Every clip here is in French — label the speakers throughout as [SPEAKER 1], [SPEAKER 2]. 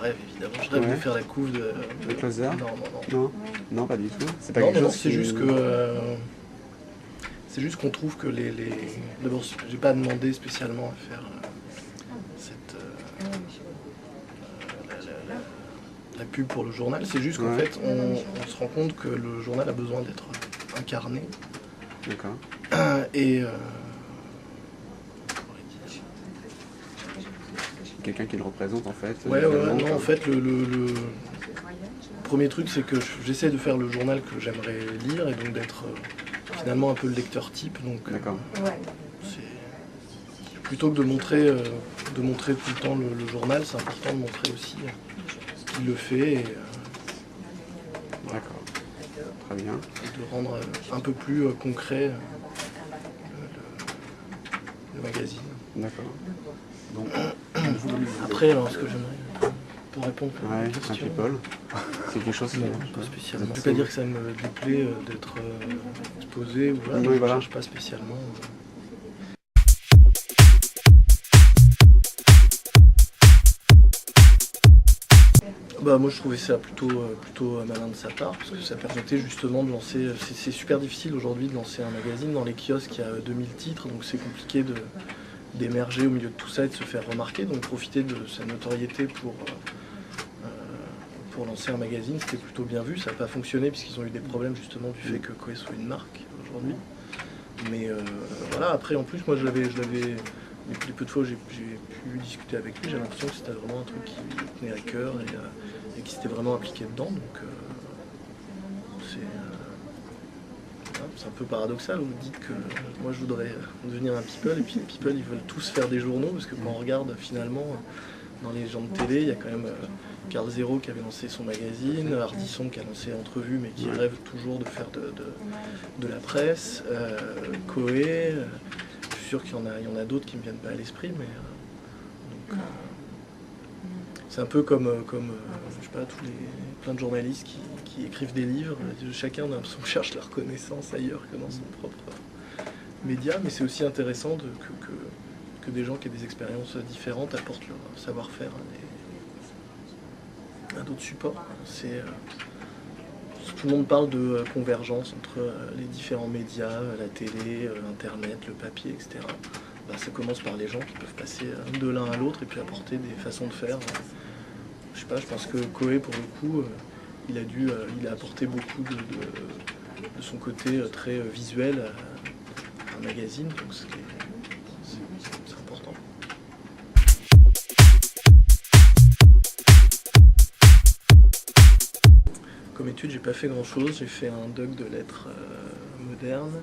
[SPEAKER 1] rêve, évidemment. Je rêve de faire la couve de
[SPEAKER 2] Closer. Non, pas du tout. C'est pas
[SPEAKER 1] non,
[SPEAKER 2] quelque chose
[SPEAKER 1] c'est juste que... c'est juste qu'on trouve que D'abord, j'ai pas demandé spécialement à faire la pub pour le journal. C'est juste qu'en fait, on se rend compte que le journal a besoin d'être incarné.
[SPEAKER 2] D'accord.
[SPEAKER 1] Et...
[SPEAKER 2] quelqu'un qui le représente en fait.
[SPEAKER 1] Non, en fait, le premier truc, c'est que j'essaie de faire le journal que j'aimerais lire et donc d'être finalement un peu le lecteur type. Donc, plutôt que de montrer tout le temps le journal, c'est important de montrer aussi qu'il le fait. Et,
[SPEAKER 2] d'accord, très bien.
[SPEAKER 1] Et de rendre un peu plus concret le magazine.
[SPEAKER 2] D'accord. Donc,
[SPEAKER 1] après, alors, ce que j'aimerais pour répondre
[SPEAKER 2] à la question. People, c'est quelque chose
[SPEAKER 1] non, pas spécialement. Je ne vais pas dire que ça me déplaît d'être exposé ou voilà, je ne cherche pas spécialement. Bah, moi je trouvais ça plutôt malin de sa part, parce que ça permettait justement de lancer... C'est super difficile aujourd'hui de lancer un magazine. Dans les kiosques, il y a 2000 titres, donc c'est compliqué d'émerger au milieu de tout ça et de se faire remarquer. Donc profiter de sa notoriété pour lancer un magazine, c'était plutôt bien vu. Ça n'a pas fonctionné puisqu'ils ont eu des problèmes justement du fait que Koé soit une marque aujourd'hui. Mais voilà, après en plus moi je l'avais les peu de fois où j'ai pu discuter avec lui, j'ai l'impression que c'était vraiment un truc qui tenait à cœur et qui s'était vraiment impliqué dedans. Donc c'est un peu paradoxal. Vous dites que moi je voudrais devenir un people et puis les people ils veulent tous faire des journaux parce que quand on regarde finalement dans les gens de télé, il y a quand même Carl Zero qui avait lancé son magazine, Ardisson qui a lancé Entrevue mais qui rêve toujours de faire de la presse, Koé, je suis sûr qu'il y en a d'autres qui ne me viennent pas à l'esprit, mais c'est un peu comme je sais pas, plein de journalistes qui écrivent des livres, chacun on cherche la reconnaissance ailleurs que dans son propre média, mais c'est aussi intéressant que des gens qui aient des expériences différentes apportent leur savoir-faire à d'autres supports. Tout le monde parle de convergence entre les différents médias, la télé, internet, le papier, etc. Bah, ça commence par les gens qui peuvent passer de l'un à l'autre et puis apporter des façons de faire. Je sais pas, je pense que Koé, pour le coup, il a apporté beaucoup de son côté très visuel à un magazine, donc c'est important. Comme étude, j'ai pas fait grand chose, j'ai fait un doc de lettres modernes.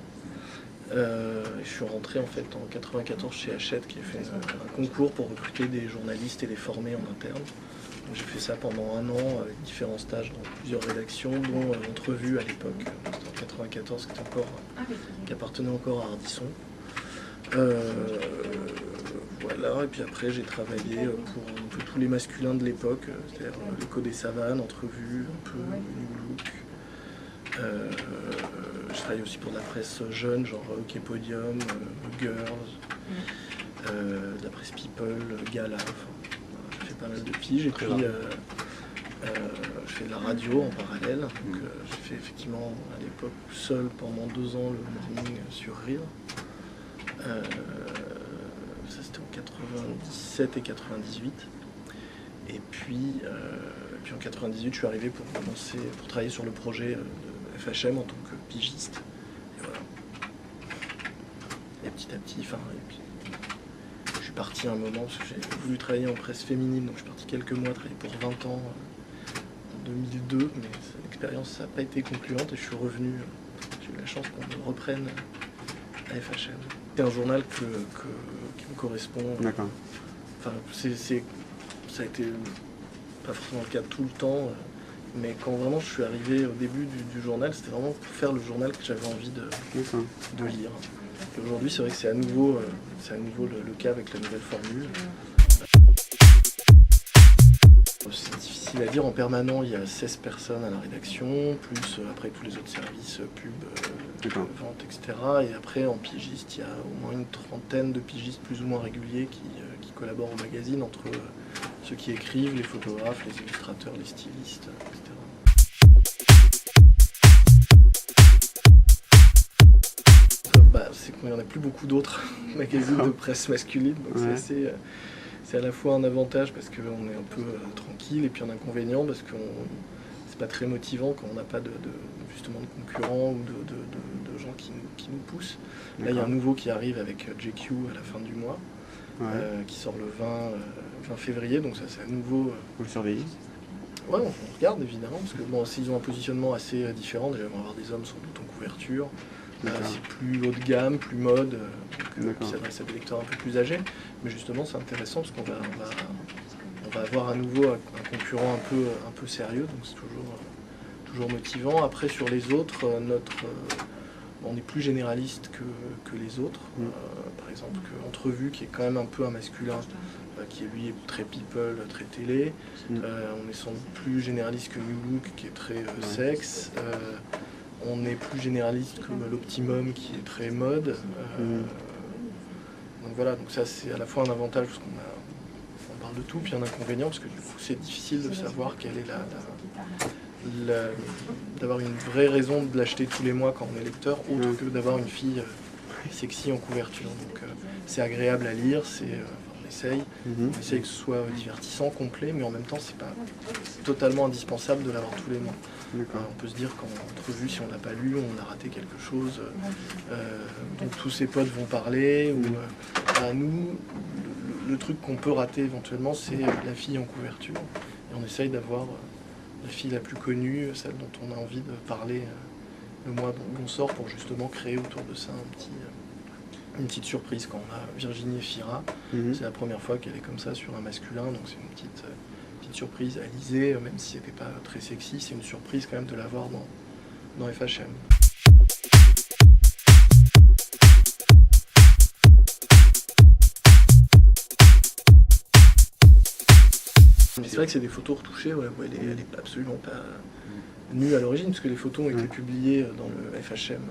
[SPEAKER 1] Je suis rentré en fait en 94 chez Hachette qui a fait un concours pour recruter des journalistes et les former en interne. J'ai fait ça pendant un an avec différents stages dans plusieurs rédactions, dont Entrevue à l'époque, c'était en 94, qui appartenait encore à Ardisson. Voilà, et puis après j'ai travaillé pour un peu tous les masculins de l'époque, c'est-à-dire l'Écho des Savanes, Entrevue, un peu New Look. Je travaille aussi pour de la presse jeune, genre OK Podium, Girls, de la presse People, Gala. Je fais pas mal de piges et puis je fais de la radio en parallèle. Donc, j'ai fait effectivement à l'époque seul pendant 2 ans le morning sur Rire. Ça c'était en 97 et 98. Et puis en 98 je suis arrivé pour travailler sur le projet de FHM en tant que pigiste. Et voilà. Et petit à petit, je suis parti un moment parce que j'ai voulu travailler en presse féminine, donc je suis parti quelques mois travailler pour 20 ans en 2002, mais l'expérience n'a pas été concluante et je suis revenu. J'ai eu la chance qu'on me reprenne à FHM. C'est un journal qui me correspond.
[SPEAKER 2] D'accord.
[SPEAKER 1] Enfin, ça a été pas forcément le cas tout le temps, mais quand vraiment je suis arrivé au début du journal, c'était vraiment pour faire le journal que j'avais envie de lire. Et aujourd'hui, c'est vrai que c'est à nouveau le cas avec la nouvelle formule. C'est difficile à dire. En permanent, il y a 16 personnes à la rédaction, plus après tous les autres services, pub, vente, etc. Et après, en pigiste, il y a au moins une trentaine de pigistes plus ou moins réguliers qui collaborent au magazine entre ceux qui écrivent, les photographes, les illustrateurs, les stylistes, etc. C'est qu'il n'y en a plus beaucoup d'autres magazines de presse masculine, donc c'est à la fois un avantage parce qu'on est un peu tranquille, et puis un inconvénient parce que c'est pas très motivant quand on n'a pas justement de concurrents ou de gens qui nous poussent. Là, il y a un nouveau qui arrive avec JQ à la fin du mois, qui sort le 20 février, donc ça c'est à nouveau.
[SPEAKER 2] Vous le surveillez?
[SPEAKER 1] Ouais, on regarde évidemment, parce que bon, s'ils ont un positionnement assez différent, déjà ils vont avoir des hommes sans doute en couverture. C'est plus haut de gamme, plus mode, qui s'adresse à des lecteurs un peu plus âgés. Mais justement, c'est intéressant parce qu'on va avoir à nouveau un concurrent un peu sérieux, donc c'est toujours motivant. Après, sur les autres, on est plus généraliste que les autres. Par exemple, Entrevue, qui est quand même un peu un masculin, qui est lui très people, très télé. On est sans doute plus généraliste que New Look, qui est très sexe. On est plus généraliste que l'Optimum, qui est très mode. Donc voilà, donc ça c'est à la fois un avantage parce qu'on parle de tout, puis un inconvénient parce que du coup c'est difficile de savoir quelle est d'avoir une vraie raison de l'acheter tous les mois quand on est lecteur, autre que d'avoir une fille sexy en couverture. Donc c'est agréable à lire, on essaye que ce soit divertissant, complet, mais en même temps c'est pas totalement indispensable de l'avoir tous les mois. On peut se dire qu'en entrevue, si on n'a pas lu, on a raté quelque chose dont tous ses potes vont parler. Nous, le truc qu'on peut rater éventuellement, c'est la fille en couverture. Et on essaye d'avoir la fille la plus connue, celle dont on a envie de parler le mois dont on sort, pour justement créer autour de ça une petite surprise. Quand on a Virginie Efira, c'est la première fois qu'elle est comme ça sur un masculin, donc c'est une petite surprise à liser, même si c'était pas très sexy, c'est une surprise quand même de l'avoir dans FHM. C'est vrai que c'est des photos retouchées, elle est absolument pas nue à l'origine, parce que les photos ont été publiées dans le FHM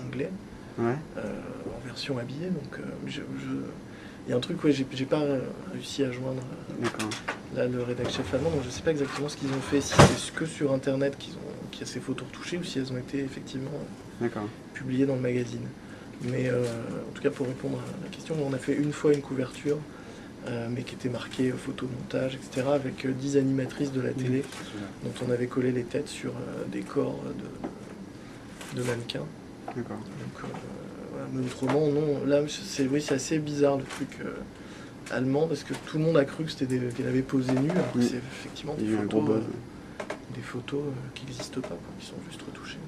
[SPEAKER 1] anglais, en version habillée, donc il y a un truc, j'ai pas réussi à joindre là le rédacteur chef allemand, donc je sais pas exactement ce qu'ils ont fait, si c'est que sur internet qu'il y a ces photos retouchées ou si elles ont été effectivement publiées dans le magazine. Mais en tout cas, pour répondre à la question, on a fait une fois une couverture, mais qui était marquée photomontage, etc., avec 10 animatrices de la télé, dont on avait collé les têtes sur des corps de mannequins. Donc, mais autrement, non. Là, c'est assez bizarre le truc allemand, parce que tout le monde a cru que qu'elle avait posé nue, alors que c'est effectivement des photos qui n'existent pas, qui sont juste retouchées.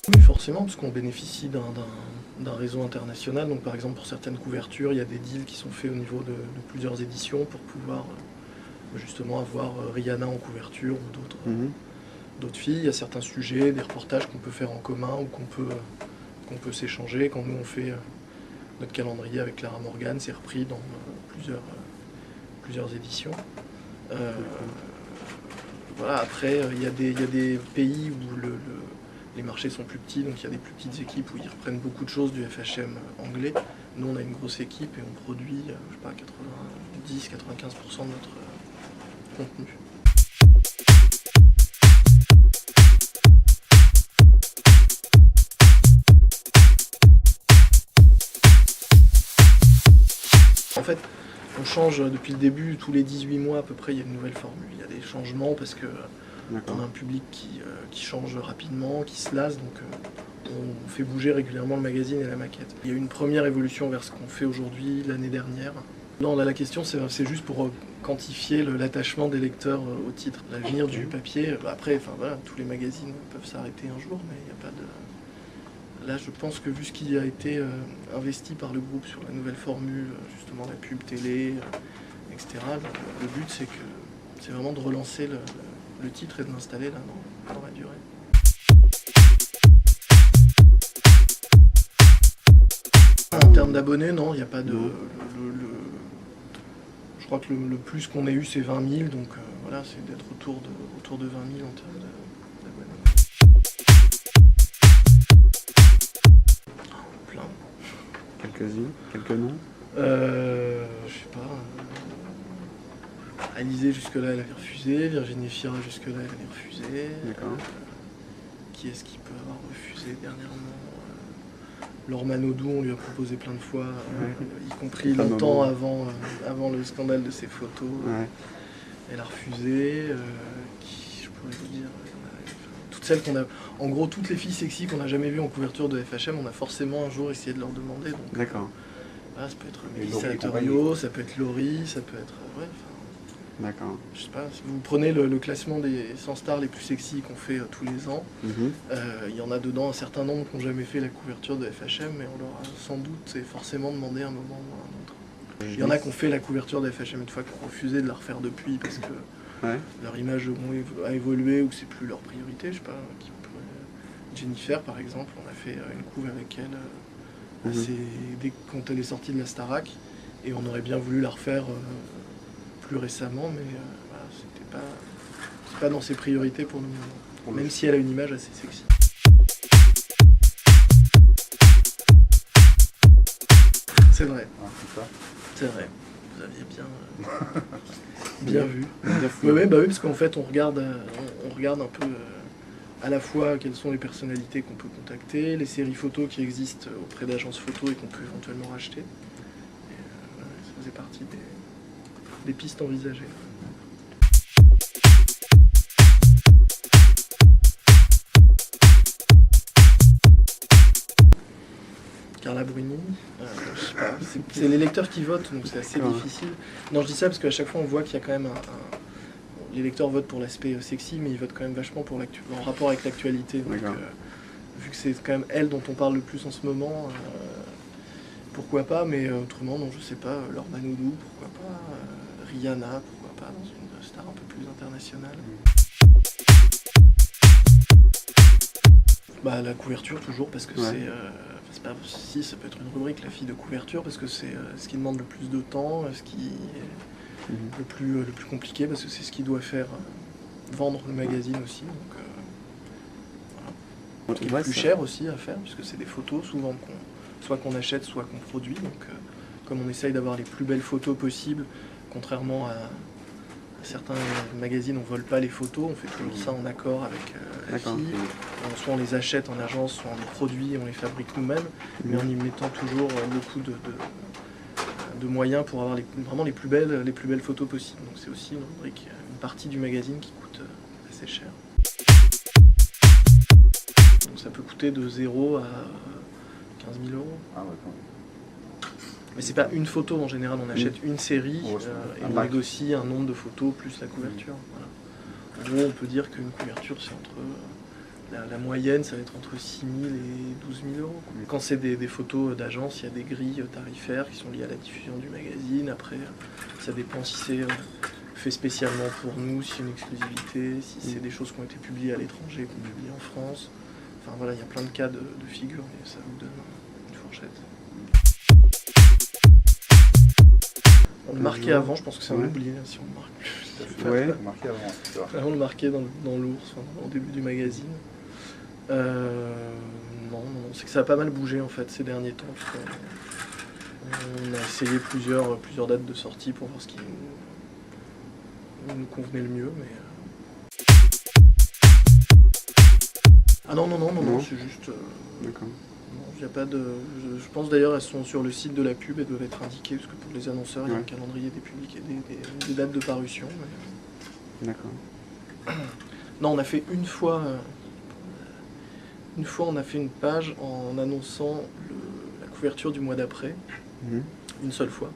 [SPEAKER 1] Oui, forcément, parce qu'on bénéficie d'un réseau international. Donc, par exemple, pour certaines couvertures, il y a des deals qui sont faits au niveau de plusieurs éditions pour pouvoir justement avoir Rihanna en couverture ou d'autres filles. Il y a certains sujets, des reportages qu'on peut faire en commun ou qu'on peut s'échanger. Quand nous on fait notre calendrier avec Clara Morgan, c'est repris dans plusieurs éditions. Voilà, après, il y a des pays où les marchés sont plus petits, donc il y a des plus petites équipes où ils reprennent beaucoup de choses du FHM anglais. Nous, on a une grosse équipe et on produit, je sais pas, 90-95% de notre contenu. En fait, on change depuis le début, tous les 18 mois à peu près, il y a une nouvelle formule. Il y a des changements parce que on a un public qui change rapidement, qui se lasse, donc on fait bouger régulièrement le magazine et la maquette. Il y a eu une première évolution vers ce qu'on fait aujourd'hui, l'année dernière. Non, là la question c'est juste pour quantifier l'attachement des lecteurs au titre. L'avenir du papier, après, voilà, tous les magazines peuvent s'arrêter un jour, mais il n'y a pas de... Là, je pense que vu ce qui a été investi par le groupe sur la nouvelle formule, justement la pub télé, etc., le but c'est vraiment de relancer le titre et de l'installer là dans la durée. En termes d'abonnés, non, il n'y a pas de... Je crois que le plus qu'on ait eu, c'est 20 000, donc voilà, c'est d'être autour de 20 000 en termes d'abonnés. Plein.
[SPEAKER 2] quelques noms?
[SPEAKER 1] Je sais pas. Alizée, jusque-là, elle avait refusé. Virginie Fira, jusque-là, elle avait refusé.
[SPEAKER 2] D'accord.
[SPEAKER 1] Qui est-ce qui peut avoir refusé dernièrement? Laure Manodou, on lui a proposé plein de fois, y compris longtemps avant le scandale de ses photos.
[SPEAKER 2] Ouais.
[SPEAKER 1] Elle a refusé. Qui, je pourrais vous dire, toutes celles qu'on a. En gros, toutes les filles sexy qu'on n'a jamais vues en couverture de FHM, on a forcément un jour essayé de leur demander. Donc,
[SPEAKER 2] D'accord.
[SPEAKER 1] ça peut être
[SPEAKER 2] Et
[SPEAKER 1] Mélissa
[SPEAKER 2] Laurie
[SPEAKER 1] Torio, ça peut être Laurie, ça peut être.
[SPEAKER 2] D'accord.
[SPEAKER 1] Je sais pas, si vous prenez le classement des 100 stars les plus sexy qu'on fait tous les ans, il y en a dedans un certain nombre qui n'ont jamais fait la couverture de FHM, mais on leur a sans doute et forcément demandé un moment ou un autre. Il y en a qui ont fait la couverture de FHM une fois, qui ont refusé de la refaire depuis parce que leur image a évolué ou que c'est plus leur priorité. Je sais pas, Jennifer par exemple, on a fait une couve avec elle quand elle est sortie de la Starac, et on aurait bien voulu la refaire plus récemment, mais voilà, c'est pas dans ses priorités pour le moment, même si elle a une image assez sexy. C'est vrai. C'est vrai. Vous aviez bien vu. Oui, parce qu'en fait, on regarde un peu à la fois quelles sont les personnalités qu'on peut contacter, les séries photos qui existent auprès d'agences photos et qu'on peut éventuellement racheter. Et, ça faisait partie des pistes envisagées. Carla Bruni, je sais pas, c'est les lecteurs qui votent, donc c'est assez difficile. Non, je dis ça parce qu'à chaque fois on voit qu'il y a quand même les lecteurs votent pour l'aspect sexy, mais ils votent quand même vachement en rapport avec l'actualité. Donc, vu que c'est quand même elle dont on parle le plus en ce moment, pourquoi pas, mais autrement, non, je sais pas, Laure Manodou, pourquoi pas, Rihanna, pourquoi pas, dans une star un peu plus internationale. La couverture, toujours, parce que c'est pas si, ça peut être une rubrique, la fille de couverture, parce que c'est ce qui demande le plus de temps, ce qui est le plus compliqué, parce que c'est ce qui doit faire vendre le magazine aussi. Donc, voilà. Ce qui est le plus cher aussi à faire, puisque c'est des photos souvent soit qu'on achète, soit qu'on produit. Donc, comme on essaye d'avoir les plus belles photos possibles, contrairement à certains magazines, on ne vole pas les photos, on fait toujours ça en accord avec la fille. Soit on les achète en agence, soit on les produit, on les fabrique nous-mêmes, mais en y mettant toujours beaucoup de moyens pour avoir vraiment les plus belles photos possibles. Donc c'est aussi une partie du magazine qui coûte assez cher. Donc ça peut coûter de 0 à 15 000 euros.
[SPEAKER 3] Ah ouais, quand même.
[SPEAKER 1] Mais c'est pas une photo, en général on achète une série et on négocie un nombre de photos plus la couverture. Voilà. En gros, on peut dire qu'une couverture c'est entre la moyenne, ça va être entre 6 000 et 12 000 euros. Quand c'est des photos d'agence, il y a des grilles tarifaires qui sont liées à la diffusion du magazine. Après, ça dépend si c'est fait spécialement pour nous, si c'est une exclusivité, si c'est des choses qui ont été publiées à l'étranger, qu'on publie en France. Enfin voilà, il y a plein de cas de figure, mais ça vous donne une fourchette. On le marquait avant, je pense que c'est un oubli si on le marque plus.
[SPEAKER 3] Marqué avant, c'est ça.
[SPEAKER 1] On le marquait dans l'ours, au début du magazine. Non, c'est que ça a pas mal bougé en fait ces derniers temps. On a essayé plusieurs dates de sortie pour voir ce qui nous convenait le mieux, mais. Ah non, c'est juste.
[SPEAKER 2] D'accord.
[SPEAKER 1] Il y a pas de. Je pense d'ailleurs elles sont sur le site de la pub et doivent être indiquées, parce que pour les annonceurs, il y a un calendrier des dates de parution. Mais...
[SPEAKER 2] D'accord.
[SPEAKER 1] Non, on a fait une fois on a fait une page en annonçant la couverture du mois d'après, une seule fois.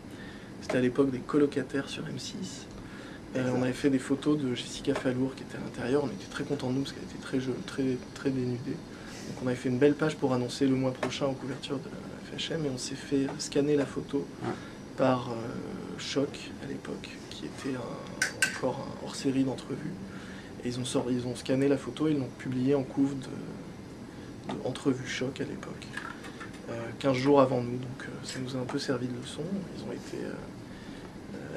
[SPEAKER 1] C'était à l'époque des colocataires sur M6. On avait fait des photos de Jessica Fallour qui était à l'intérieur. On était très contents de nous parce qu'elle était très jeune, très dénudée. Donc on avait fait une belle page pour annoncer le mois prochain en couverture de FHM, et on s'est fait scanner la photo par Choc à l'époque, qui était encore un hors-série d'entrevue. Et ils ont scanné la photo et ils l'ont publiée en couve de Entrevue Choc à l'époque, 15 jours avant nous, donc ça nous a un peu servi de leçon. Ils ont été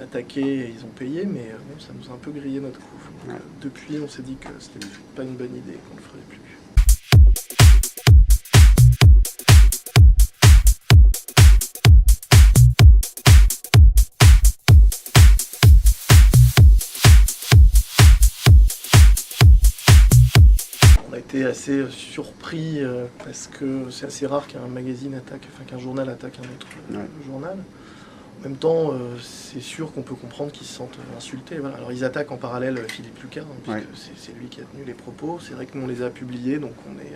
[SPEAKER 1] attaqués et ils ont payé, mais bon, ça nous a un peu grillé notre couve. Donc, depuis, on s'est dit que c'était pas une bonne idée, qu'on le ferait plus. a été assez surpris parce que c'est assez rare qu'un magazine attaque, enfin qu'un journal attaque un autre journal. En même temps, c'est sûr qu'on peut comprendre qu'ils se sentent insultés. Voilà. Alors ils attaquent en parallèle Philippe Lucas, puisque c'est lui qui a tenu les propos. C'est vrai que nous on les a publiés, donc on est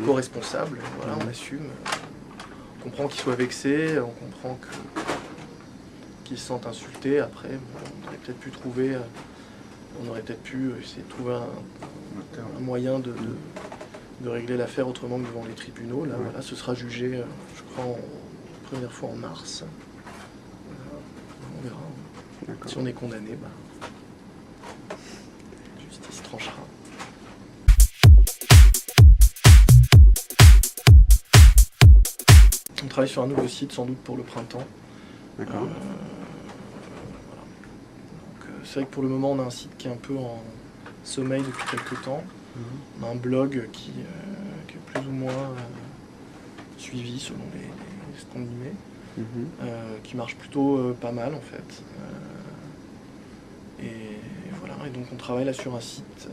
[SPEAKER 1] co-responsable. Voilà, on assume. On comprend qu'ils soient vexés, on comprend qu'ils se sentent insultés. Après, on aurait peut-être pu trouver, essayer de trouver un moyen de régler l'affaire autrement que devant les tribunaux. Là, voilà, ce sera jugé, je crois, première fois en mars. On verra. Si on est condamné, la justice tranchera. On travaille sur un nouveau site, sans doute pour le printemps.
[SPEAKER 2] D'accord.
[SPEAKER 1] Voilà. C'est vrai que pour le moment, on a un site qui est un peu en sommeil depuis quelques temps. On a un blog qui est plus ou moins suivi selon ce qu'on y met, qui marche plutôt pas mal en fait. Et voilà, et donc on travaille là sur un site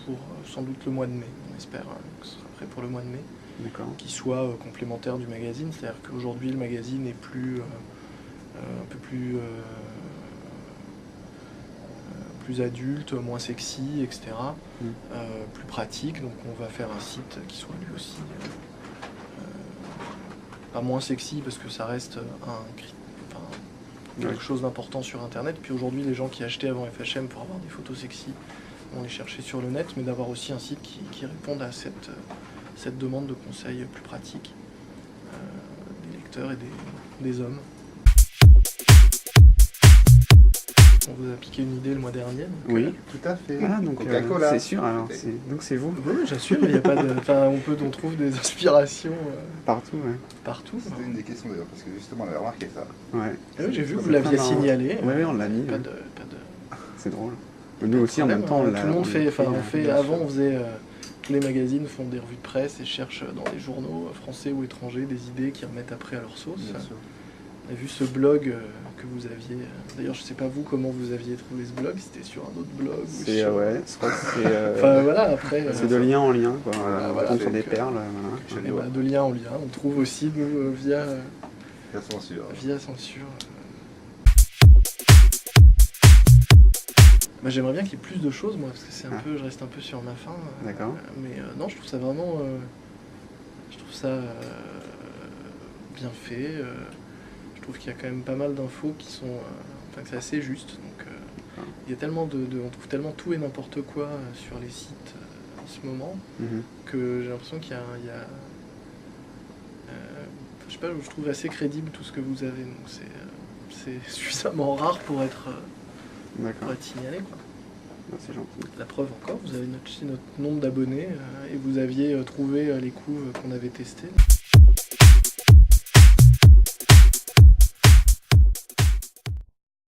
[SPEAKER 1] pour sans doute le mois de mai. On espère que ce sera prêt pour le mois de mai. Qui soit complémentaire du magazine. C'est-à-dire qu'aujourd'hui le magazine est plus un peu plus adulte, moins sexy, etc. Plus pratique, donc on va faire un site qui soit lui aussi pas moins sexy parce que ça reste quelque chose d'important sur internet. Puis aujourd'hui les gens qui achetaient avant FHM pour avoir des photos sexy vont les chercher sur le net, mais d'avoir aussi un site qui réponde à cette demande de conseils plus pratiques des lecteurs et des hommes. On vous a piqué une idée le mois dernier.
[SPEAKER 2] Oui,
[SPEAKER 3] tout à fait.
[SPEAKER 2] Ah, donc
[SPEAKER 3] Coca-Cola.
[SPEAKER 2] c'est sûr, alors donc c'est vous.
[SPEAKER 1] Oui, j'assure, il y a pas de. Enfin, on trouve des inspirations
[SPEAKER 2] Partout,
[SPEAKER 1] partout.
[SPEAKER 3] C'était une des questions d'ailleurs, parce que justement on avait remarqué ça.
[SPEAKER 2] Ouais.
[SPEAKER 1] Ah oui, j'ai vu que vous l'aviez signalé.
[SPEAKER 2] Oui, on l'a mis.
[SPEAKER 1] Pas de...
[SPEAKER 2] C'est drôle. Nous aussi en même temps, on l'a.
[SPEAKER 1] Tout le monde fait. Enfin, avant, on faisait. Tous les magazines font des revues de presse et cherchent dans les journaux français ou étrangers des idées qu'ils remettent après à leur sauce.
[SPEAKER 3] Bien sûr.
[SPEAKER 1] On a vu ce blog que vous aviez. D'ailleurs, je sais pas vous comment vous aviez trouvé ce blog. C'était sur un autre blog.
[SPEAKER 2] C'est je crois que c'est.
[SPEAKER 1] Enfin voilà, après.
[SPEAKER 2] C'est de lien en lien, quoi.
[SPEAKER 1] Voilà,
[SPEAKER 2] on tombe sur des perles.
[SPEAKER 1] Et voilà, de lien en lien. On trouve aussi nous via
[SPEAKER 3] censure.
[SPEAKER 1] Via censure. J'aimerais bien qu'il y ait plus de choses, moi, parce que c'est je reste un peu sur ma faim.
[SPEAKER 2] D'accord.
[SPEAKER 1] Mais non, je trouve ça vraiment. Je trouve ça bien fait. Je trouve qu'il y a quand même pas mal d'infos qui sont. Que c'est assez juste. Donc, il y a tellement on trouve tellement tout et n'importe quoi sur les sites en ce moment que j'ai l'impression qu'il y a je sais pas, je trouve assez crédible tout ce que vous avez. Donc c'est suffisamment rare pour être signalé, quoi.
[SPEAKER 2] C'est gentil.
[SPEAKER 1] La preuve encore, vous avez notre nombre d'abonnés et vous aviez trouvé les coups qu'on avait testés.